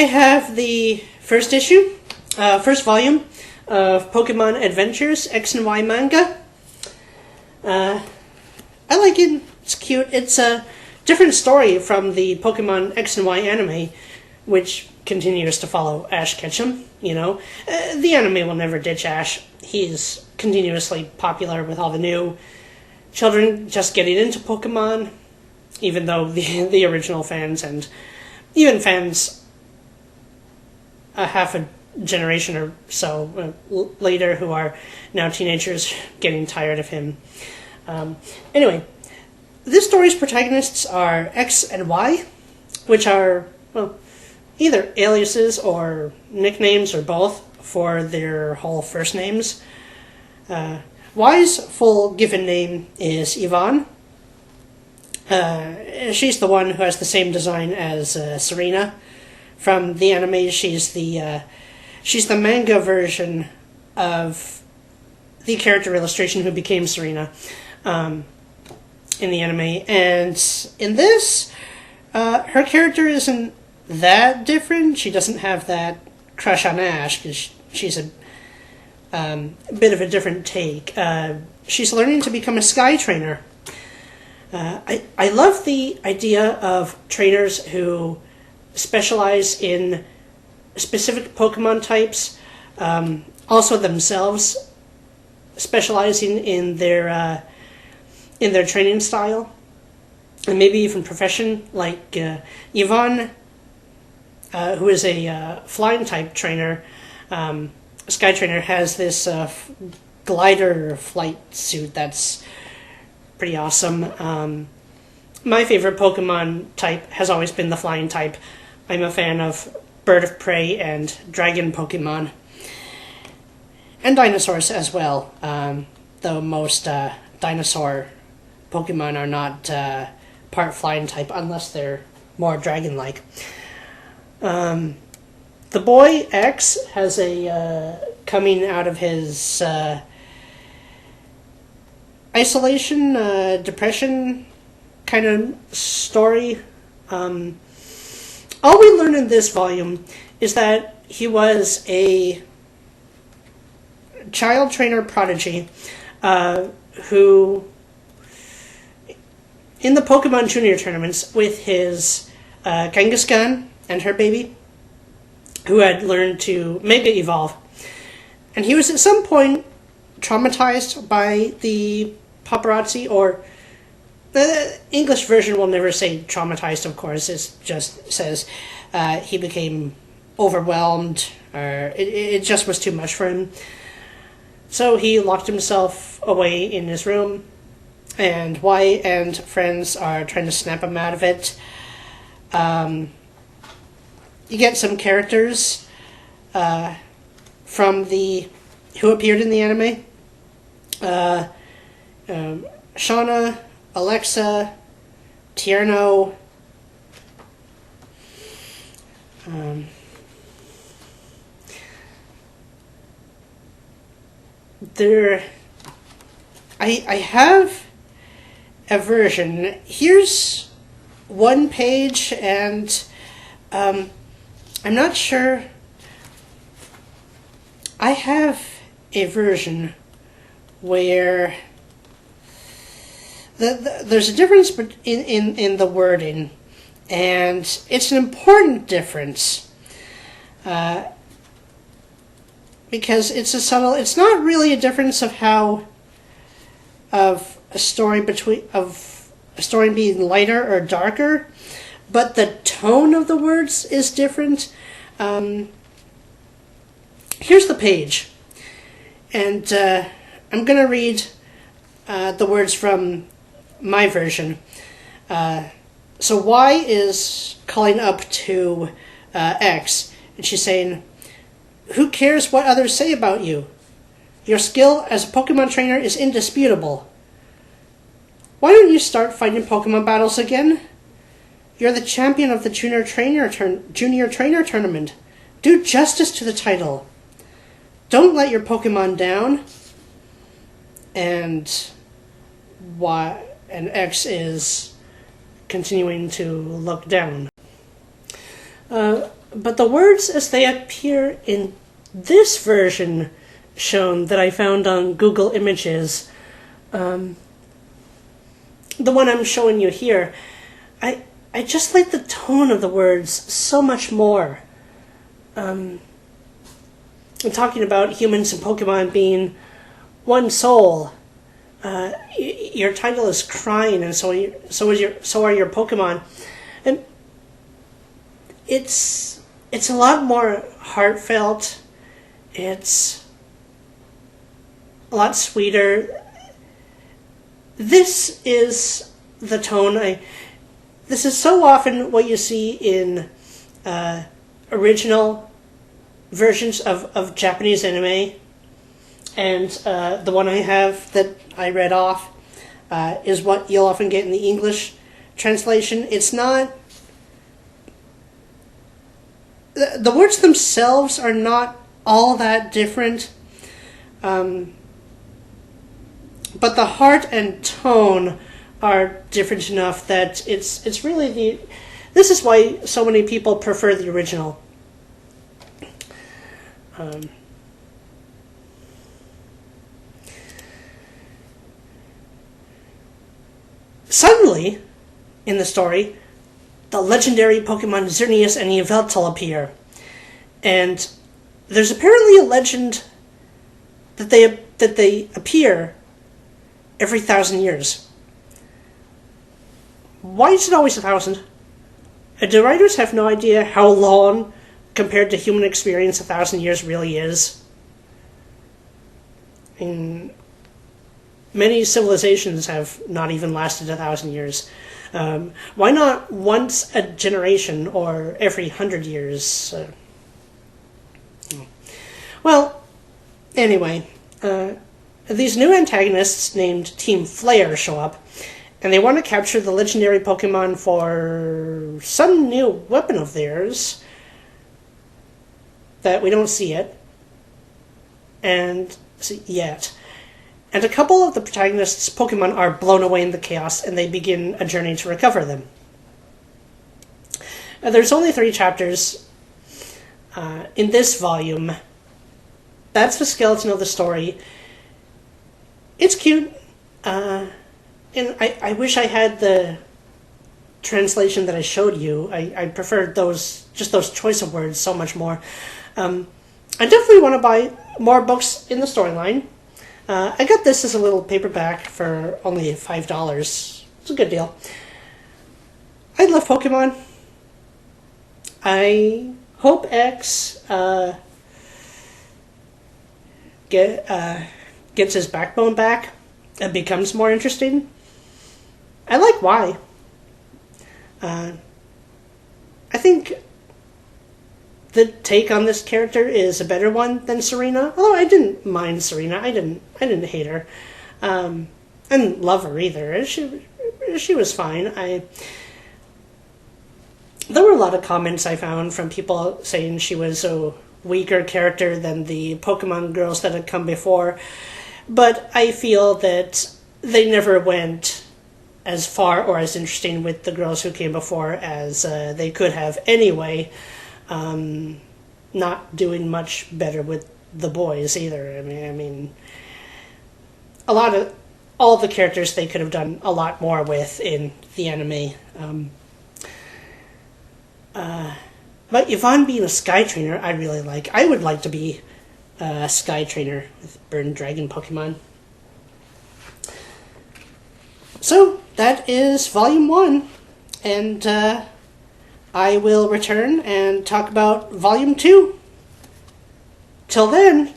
have the first issue, first volume of Pokemon Adventures X and Y manga. I like it. It's cute. It's a different story from the Pokemon X and Y anime, which continues to follow Ash Ketchum. You know, the anime will never ditch Ash. He's continuously popular with all the new children just getting into Pokemon, even though the original fans and even fans a half a generation or so later who are now teenagers getting tired of him. Anyway, this story's protagonists are X and Y, which are, well, either aliases or nicknames or both for their whole first names. Y's full given name is Yvonne. She's the one who has the same design as Serena from the anime. She's the manga version of the character illustration who became Serena in the anime. And in this, her character isn't that different. She doesn't have that crush on Ash because she's a bit of a different take. She's learning to become a sky trainer. I love the idea of trainers who specialize in specific Pokemon types, also themselves specializing in their training style, and maybe even profession, like Yvonne, who is a flying type trainer, sky trainer, has this glider flight suit that's pretty awesome. My favorite Pokemon type has always been the flying type. I'm a fan of bird of prey and dragon Pokemon. And dinosaurs as well, though most dinosaur Pokemon are not part flying type unless they're more dragon-like. The boy X has a coming out of his isolation, depression kind of story. All we learn in this volume is that he was a child trainer prodigy who, in the Pokemon Junior tournaments with his Kangaskhan and her baby, who had learned to Mega Evolve. And he was at some point traumatized by the paparazzi, or the English version will never say traumatized, of course. It just says he became overwhelmed, or it just was too much for him. So he locked himself away in his room, and Y and friends are trying to snap him out of it. You get some characters from who appeared in the anime. Shauna, Alexa, Tierno, I have a version. Here's one page, and I'm not sure. I have a version where there's a difference in the wording, and it's an important difference because it's a subtle. It's not really a difference of a story being lighter or darker, but the tone of the words is different. Here's the page, and I'm going to read the words from my version. So Y is calling up to X, and she's saying, "Who cares what others say about you? Your skill as a Pokemon trainer is indisputable. Why don't you start fighting Pokemon battles again? You're the champion of the Junior Trainer Tournament. Do justice to the title. Don't let your Pokemon down." And Y and X is continuing to look down. But the words as they appear in this version shown that I found on Google Images, the one I'm showing you here, I just like the tone of the words so much more. I'm talking about humans and Pokemon being one soul. Your title is crying, and so are your Pokemon, and it's a lot more heartfelt. It's a lot sweeter. This is the tone this is so often what you see in original versions of Japanese anime, and the one I have that I read off is what you'll often get in the English translation. It's not... The words themselves are not all that different, but the heart and tone are different enough that it's really this is why so many people prefer the original. Suddenly, in the story, the legendary Pokemon Xerneas and Yveltal appear, and there's apparently a legend that they appear every 1,000 years. Why is it always 1,000? Do writers have no idea how long, compared to human experience, 1,000 years really is? In many civilizations have not even lasted 1,000 years. Why not once a generation or every 100 years? Well, anyway, these new antagonists named Team Flare show up, and they want to capture the legendary Pokemon for some new weapon of theirs that we don't see yet. And a couple of the protagonists' Pokemon are blown away in the chaos, and they begin a journey to recover them. There's only 3 chapters in this volume. That's the skeleton of the story. It's cute, and I wish I had the translation that I showed you. I preferred those choice of words so much more. I definitely want to buy more books in the storyline. I got this as a little paperback for only $5. It's a good deal. I love Pokemon. I hope X gets his backbone back and becomes more interesting. I like Y. I think the take on this character is a better one than Serena. Although I didn't mind Serena. I didn't hate her. I didn't love her either. She was fine. There were a lot of comments I found from people saying she was a weaker character than the Pokemon girls that had come before. But I feel that they never went as far or as interesting with the girls who came before as they could have anyway. Not doing much better with the boys either. I mean, all the characters they could have done a lot more with in the anime. But Yvonne being a Sky Trainer, I really like. I would like to be a Sky Trainer with Burn Dragon Pokemon. So, that is Volume 1. And, I will return and talk about Volume 2. Till then,